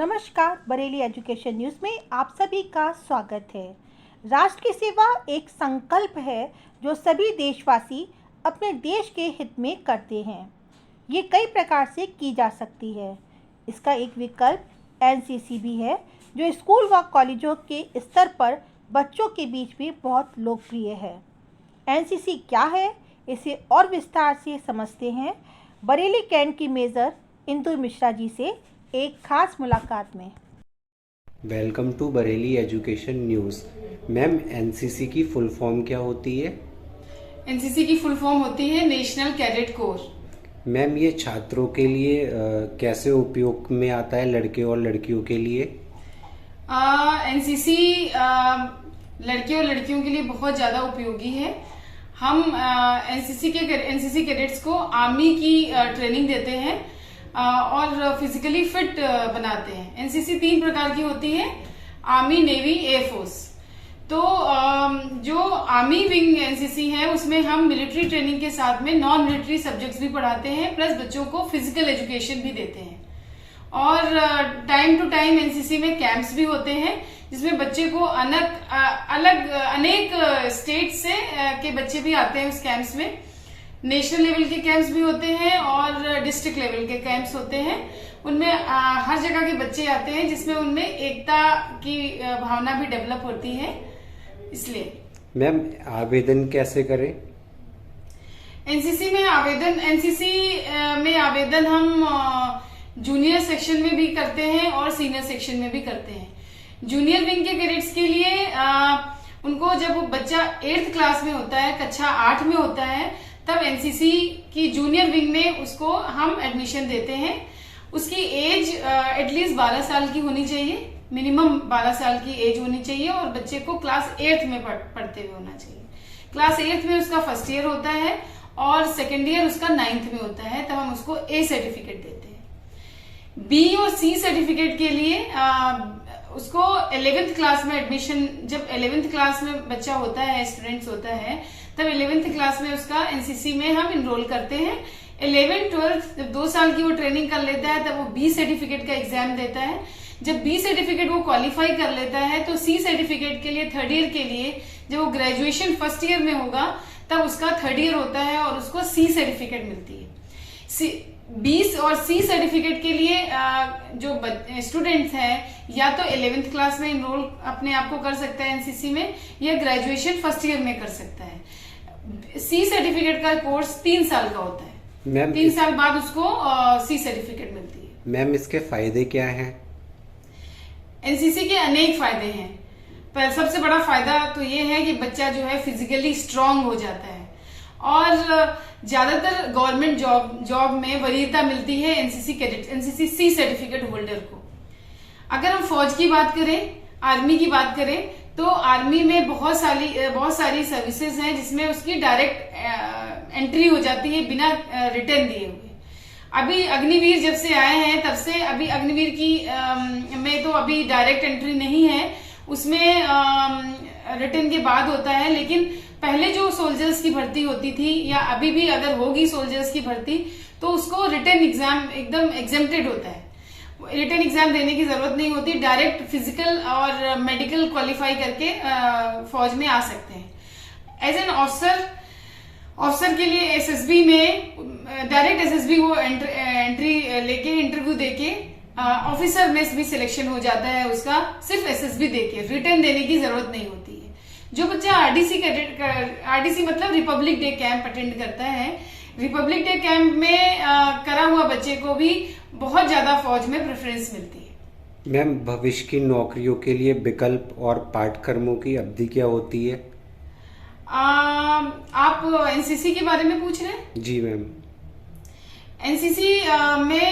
नमस्कार, Bareilly education news में आप सभी का स्वागत है। राष्ट्र की सेवा एक संकल्प है जो सभी देशवासी अपने देश के हित में करते हैं। ये कई प्रकार से की जा सकती है। इसका एक विकल्प एनसीसी भी है जो स्कूल व कॉलेजों के स्तर पर बच्चों के बीच भी बहुत लोकप्रिय है। एनसीसी क्या है, इसे और विस्तार से समझते हैं बरेली कैंट की मेजर इंदु मिश्रा जी से एक खास मुलाकात में। Welcome to Bareilly education news. Ma'am, NCC की फुल फॉर्म क्या होती है? एनसीसी की फुल फॉर्म होती है नेशनल कैडेट कोर। मैम, ये छात्रों के लिए कैसे उपयोग में आता है, लड़के और लड़कियों के लिए? एनसीसी लड़के और लड़कियों के लिए बहुत ज़्यादा उपयोगी है। हम एनसीसी कैडेट्स को आर्मी की ट्रेनिंग देते हैं और फिजिकली फिट बनाते हैं। एनसीसी 3 प्रकार की होती है, आर्मी, नेवी, एयरफोर्स। तो जो आर्मी विंग एनसीसी है उसमें हम मिलिट्री ट्रेनिंग के साथ में नॉन मिलिट्री सब्जेक्ट्स भी पढ़ाते हैं, प्लस बच्चों को फिजिकल एजुकेशन भी देते हैं। और टाइम टू टाइम एनसीसी में कैंप्स भी होते हैं जिसमें बच्चे को अनेक स्टेट से के बच्चे भी आते हैं उस कैंप्स में। नेशनल लेवल के कैंप्स भी होते हैं और डिस्ट्रिक्ट लेवल के कैंप्स होते हैं। उनमें हर जगह के बच्चे आते हैं जिसमें उनमें एकता की भावना भी डेवलप होती है। इसलिए मैम, आवेदन कैसे करें? एनसीसी में आवेदन हम जूनियर सेक्शन में भी करते हैं और सीनियर सेक्शन में भी करते हैं। जूनियर विंग के कैडेट्स के लिए उनको जब बच्चा 8th क्लास में होता है, कक्षा 8 में होता है, तब एनसीसी की जूनियर विंग में उसको हम एडमिशन देते हैं। उसकी एज एटलीस्ट 12 साल की होनी चाहिए, मिनिमम 12 साल की एज होनी चाहिए और बच्चे को क्लास 8th में पढ़ते हुए होना चाहिए। क्लास 8th में उसका फर्स्ट ईयर होता है और सेकेंड ईयर उसका 9th में होता है, तब हम उसको ए सर्टिफिकेट देते हैं। बी और सी सर्टिफिकेट के लिए उसको 11th क्लास में एडमिशन, जब 11th क्लास में बच्चा होता है, स्टूडेंट्स होता है, तब 11th क्लास में उसका एनसीसी में हम इनरोल करते हैं। 11th 12th जब 2 साल की वो ट्रेनिंग कर लेता है तब वो बी सर्टिफिकेट का एग्जाम देता है। जब बी सर्टिफिकेट वो क्वालिफाई कर लेता है तो सी सर्टिफिकेट के लिए 3rd ईयर के लिए, जब वो ग्रेजुएशन फर्स्ट ईयर में होगा तब उसका 3rd ईयर होता है और उसको सी सर्टिफिकेट मिलती है। बी और सी सर्टिफिकेट के लिए जो स्टूडेंट्स हैं या तो 11th क्लास में इनरोल अपने आप को कर सकता है एनसीसी में, या ग्रेजुएशन फर्स्ट ईयर में कर सकता है। सी सर्टिफिकेट का कोर्स 3 साल का होता है। मैम, 3 साल बाद उसको सी सर्टिफिकेट मिलती है। मैम, इसके फायदे क्या हैं? एनसीसी के अनेक फायदे हैं, पर सबसे बड़ा फायदा तो ये है कि बच्चा जो है फिजिकली स्ट्रांग हो जाता है और ज्यादातर गवर्नमेंट जॉब में वरीयता मिलती है एनसीसी सी सर्टिफिकेट होल्डर को। अगर हम फौज की बात करें, आर्मी की बात करें, तो आर्मी में बहुत सारी सर्विसेज हैं जिसमें उसकी डायरेक्ट एंट्री हो जाती है बिना रिटर्न दिए हुए। अभी अग्निवीर जब से आए हैं तब से अभी अग्निवीर की में तो अभी डायरेक्ट एंट्री नहीं है, उसमें रिटर्न के बाद होता है। लेकिन पहले जो सोल्जर्स की भर्ती होती थी या अभी भी अगर होगी सोल्जर्स की भर्ती, तो उसको रिटर्न एग्जाम एकदम एग्जेम्प्टेड होता है। रिटर्न एग्जाम देने की जरूरत नहीं होती, डायरेक्ट फिजिकल और मेडिकल क्वालिफाई करके फौज में आ सकते हैं। एज एन ऑफिसर के लिए एसएसबी में डायरेक्ट एसएसबी वो एंट्री लेके इंटरव्यू देके ऑफिसर में भी सिलेक्शन हो जाता है उसका, सिर्फ एसएसबी देके, रिटर्न देने की जरूरत नहीं होती है। जो बच्चा आरडीसी मतलब रिपब्लिक डे कैंप अटेंड करता है, रिपब्लिक डे कैंप में करा हुआ बच्चे को भी बहुत ज्यादा फौज में प्रेफरेंस मिलती है। मैम, भविष्य की नौकरियों के लिए विकल्प और पाठ्यक्रमों की अवधि क्या होती है? आप एनसीसी के बारे में पूछ रहे हैं? जी मैम। एनसीसी में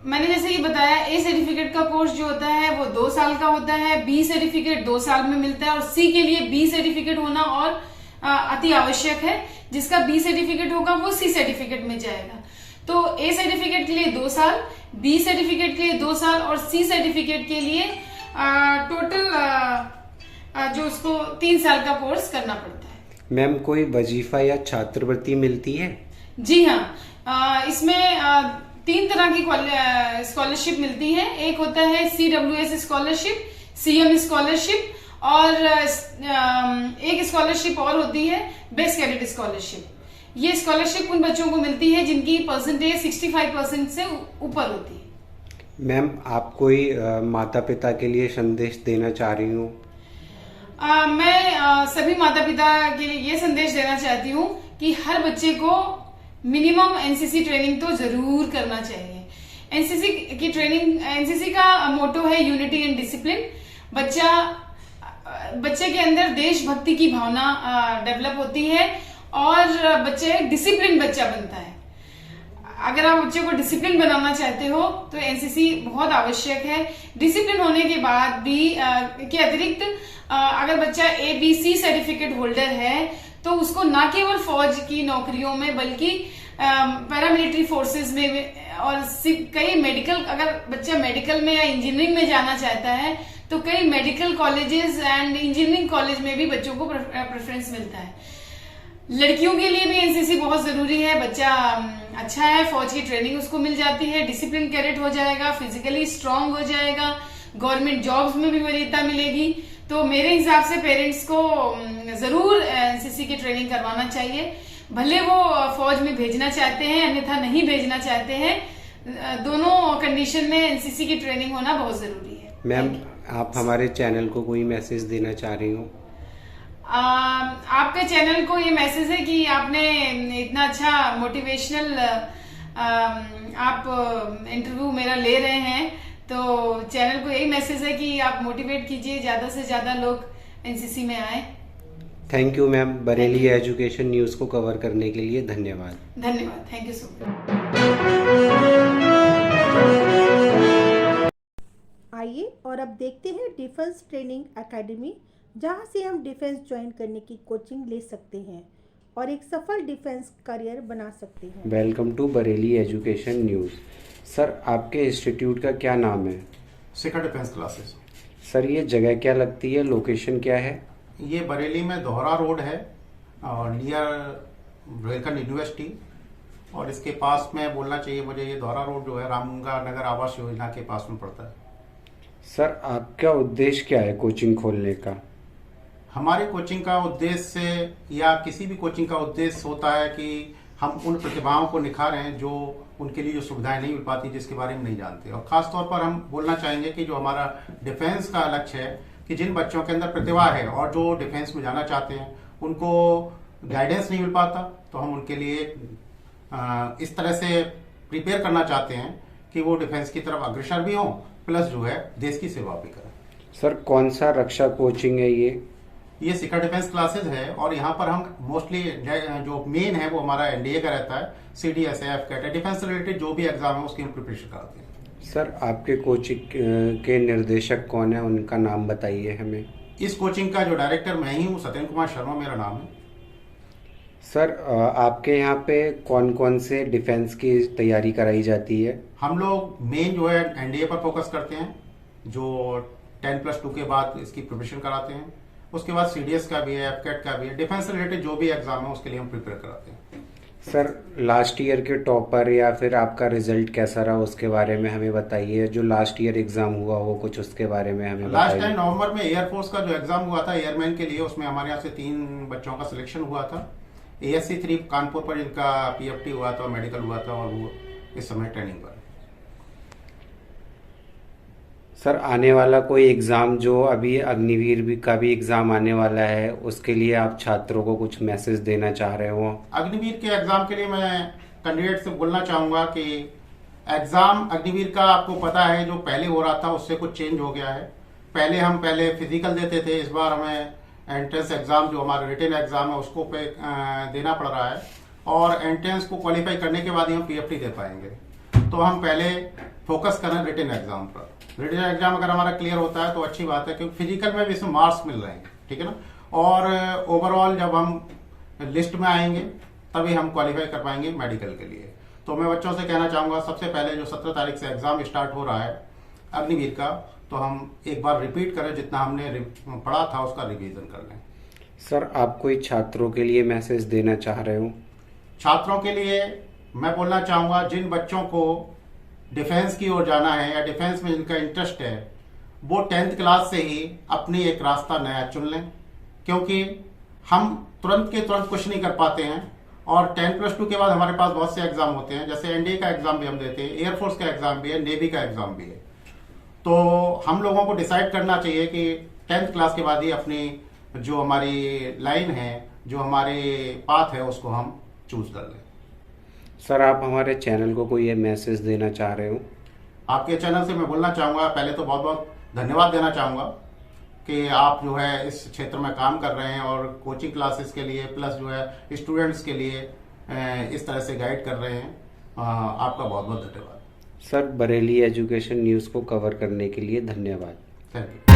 मैंने जैसे कि बताया, ए सर्टिफिकेट का कोर्स जो होता है वो 2 साल का होता है, बी सर्टिफिकेट 2 साल में मिलता है और सी के लिए बी सर्टिफिकेट होना और अति आवश्यक है। जिसका बी सर्टिफिकेट होगा वो सी सर्टिफिकेट में जाएगा। तो ए सर्टिफिकेट के लिए 2 साल, बी सर्टिफिकेट के लिए 2 साल और सी सर्टिफिकेट के लिए टोटल जो उसको 3 साल का कोर्स करना पड़ता है। मैम, कोई वजीफा या छात्रवृत्ति मिलती है? जी हाँ, इसमें 3 तरह की स्कॉलरशिप मिलती है। एक होता है CWS स्कॉलरशिप, CM स्कॉलरशिप, और एक स्कॉलरशिप और होती है बेस्ट कैडेट स्कॉलरशिप। ये स्कॉलरशिप उन बच्चों को मिलती है जिनकी परसेंटेज 65% से ऊपर होती है। मैम, आप कोई माता पिता के लिए संदेश देना चाह रही हूँ? मैं सभी माता पिता के लिए ये संदेश देना चाहती हूँ कि हर बच्चे को मिनिमम एनसीसी ट्रेनिंग तो जरूर करना चाहिए। एनसीसी का मोटो है यूनिटी एंड डिसिप्लिन। बच्चे के अंदर देशभक्ति की भावना डेवलप होती है और बच्चे डिसिप्लिन बच्चा बनता है। अगर आप बच्चे को डिसिप्लिन बनाना चाहते हो तो एनसीसी बहुत आवश्यक है। डिसिप्लिन होने के बाद भी के अतिरिक्त अगर बच्चा ABC सर्टिफिकेट होल्डर है तो उसको ना केवल फौज की नौकरियों में बल्कि पैरामिलिट्री फोर्सेस में और कई मेडिकल, अगर बच्चा मेडिकल में या इंजीनियरिंग में जाना चाहता है तो कई medical colleges and engineering college में भी बच्चों को प्रेफरेंस मिलता है। लड़कियों के लिए भी एनसीसी बहुत जरूरी है। बच्चा अच्छा है, फौज की ट्रेनिंग उसको मिल जाती है, डिसिप्लिन कैडेट हो जाएगा, फिजिकली स्ट्रांग हो जाएगा, गवर्नमेंट जॉब्स में भी वरीयता मिलेगी। तो मेरे हिसाब से पेरेंट्स को जरूर एनसीसी की ट्रेनिंग करवाना चाहिए। भले वो फौज में भेजना चाहते हैं अन्यथा नहीं भेजना चाहते हैं, दोनों कंडीशन में एनसीसी की ट्रेनिंग होना बहुत जरूरी है। मैम, आप हमारे चैनल को कोई मैसेज देना चाह रही हो? आपके चैनल को ये मैसेज है कि आपने इतना अच्छा मोटिवेशनल आप इंटरव्यू मेरा ले रहे हैं, तो चैनल को यही मैसेज है कि आप मोटिवेट कीजिए, ज्यादा से ज्यादा लोग एनसीसी में आए। Thank you ma'am, Bareilly education news को कवर करने के लिए धन्यवाद। धन्यवाद, थैंक यू सो मच। आइए और अब देखते हैं डिफेंस ट्रेनिंग एकेडमी, जहां से हम डिफेंस ज्वाइन करने की कोचिंग ले सकते हैं और एक सफल डिफेंस करियर बना सकते हैं। Welcome to Bareilly education news. Sir, आपके इंस्टीट्यूट का क्या नाम है? शिखा डिफेंस क्लासेस। सर, ये जगह क्या लगती है, लोकेशन क्या है? ये बरेली में दोहरा रोड है और नियर बुंदेलखंड यूनिवर्सिटी, और इसके पास में बोलना चाहिए मुझे, ये दोहरा रोड जो है रामगंगा नगर आवास योजना के पास में पड़ता है। सर, आपका उद्देश्य क्या है कोचिंग खोलने का? हमारी कोचिंग का उद्देश्य या किसी भी कोचिंग का उद्देश्य होता है कि हम उन प्रतिभाओं को निखारें जो उनके लिए जो सुविधाएं नहीं मिल पाती, जिसके बारे में नहीं जानते। और खास तौर पर हम बोलना चाहेंगे कि जो हमारा डिफेंस का लक्ष्य है कि जिन बच्चों के अंदर प्रतिभा है और जो डिफेंस में जाना चाहते हैं उनको गाइडेंस नहीं मिल पाता, तो हम उनके लिए इस तरह से प्रिपेयर करना चाहते हैं कि वो डिफेंस की तरफ अग्रसर भी हों, प्लस जो है देश की सेवा भी करें। सर, कौन सा रक्षा कोचिंग है ये शिखा डिफेंस क्लासेस है और यहाँ पर हम मोस्टली जो मेन है वो हमारा एनडीए का रहता है, CDSF कैट डिफेंस से रिलेटेड जो भी एग्जाम है उसकी हम प्रिपरेशन कराते हैं। सर, आपके कोचिंग के निर्देशक कौन है, उनका नाम बताइए हमें। इस कोचिंग का जो डायरेक्टर मैं ही हूँ, सत्येंद्र कुमार शर्मा मेरा नाम है। सर, आपके यहाँ पे कौन कौन से डिफेंस की तैयारी कराई जाती है? हम लोग मेन जो है एनडीए पर फोकस करते हैं, जो 10+2 के बाद इसकी प्रिपरेशन कराते हैं। उसके बाद CDS का भी है, FCAT का भी है, डिफेंस से रिलेटेड जो भी एग्जाम है उसके लिए हम प्रिपेयर कराते हैं। सर, लास्ट ईयर के टॉपर या फिर आपका रिजल्ट कैसा रहा उसके बारे में हमें बताइए। जो लास्ट ईयर एग्जाम हुआ वो कुछ उसके बारे में हमें बताइए। लास्ट टाइम नवंबर में एयरफोर्स का जो एग्जाम हुआ था एयरमैन के लिए, उसमें हमारे यहाँ से 3 बच्चों का सिलेक्शन हुआ था। ASC 3 कानपुर पर जिनका PFT हुआ था, मेडिकल हुआ था, और वो इस समय ट्रेनिंग पर। सर, आने वाला कोई एग्ज़ाम, जो अभी अग्निवीर भी का भी एग्ज़ाम आने वाला है, उसके लिए आप छात्रों को कुछ मैसेज देना चाह रहे हो? अग्निवीर के एग्जाम के लिए मैं कैंडिडेट से बोलना चाहूँगा कि एग्ज़ाम अग्निवीर का आपको पता है जो पहले हो रहा था उससे कुछ चेंज हो गया है। पहले फिजिकल देते थे, इस बार हमें एंट्रेंस एग्ज़ाम जो हमारा रिटन एग्ज़ाम है उसको देना पड़ रहा है, और एंट्रेंस को क्वालिफाई करने के बाद ही हम PFT दे पाएंगे। तो हम पहले फोकस करें रिटन एग्ज़ाम पर। रिटन एग्जाम अगर हमारा क्लियर होता है तो अच्छी बात है, क्योंकि फिजिकल में भी इसमें मार्क्स मिल रहे हैं, ठीक है ना। और ओवरऑल जब हम लिस्ट में आएंगे तभी हम क्वालिफाई कर पाएंगे मेडिकल के लिए। तो मैं बच्चों से कहना चाहूँगा, सबसे पहले जो 17 तारीख से एग्जाम स्टार्ट हो रहा है अग्निवीर का, तो हम एक बार रिपीट करें, जितना हमने पढ़ा था उसका रिवीजन कर लें। सर, आप कोई छात्रों के लिए मैसेज देना चाह रहे हो? छात्रों के लिए मैं बोलना चाहूँगा, जिन बच्चों को डिफेंस की ओर जाना है या डिफेंस में जिनका इंटरेस्ट है, वो 10th क्लास से ही अपनी एक रास्ता नया चुन लें, क्योंकि हम तुरंत के तुरंत कुछ नहीं कर पाते हैं। और 10+2 के बाद हमारे पास बहुत से एग्जाम होते हैं, जैसे एनडीए का एग्जाम भी हम देते हैं, एयरफोर्स का एग्जाम भी है, नेवी का एग्जाम भी है। तो हम लोगों को डिसाइड करना चाहिए कि 10th क्लास के बाद ही अपनी जो हमारी लाइन है, जो हमारे पाथ है, उसको हम चूज कर लें। सर आप हमारे चैनल को कोई ये मैसेज देना चाह रहे हो? आपके चैनल से मैं बोलना चाहूँगा, पहले तो बहुत बहुत धन्यवाद देना चाहूँगा कि आप जो है इस क्षेत्र में काम कर रहे हैं और कोचिंग क्लासेस के लिए प्लस जो है स्टूडेंट्स के लिए इस तरह से गाइड कर रहे हैं। आपका बहुत बहुत धन्यवाद सर बरेली एजुकेशन न्यूज़ को कवर करने के लिए धन्यवाद। Thank you.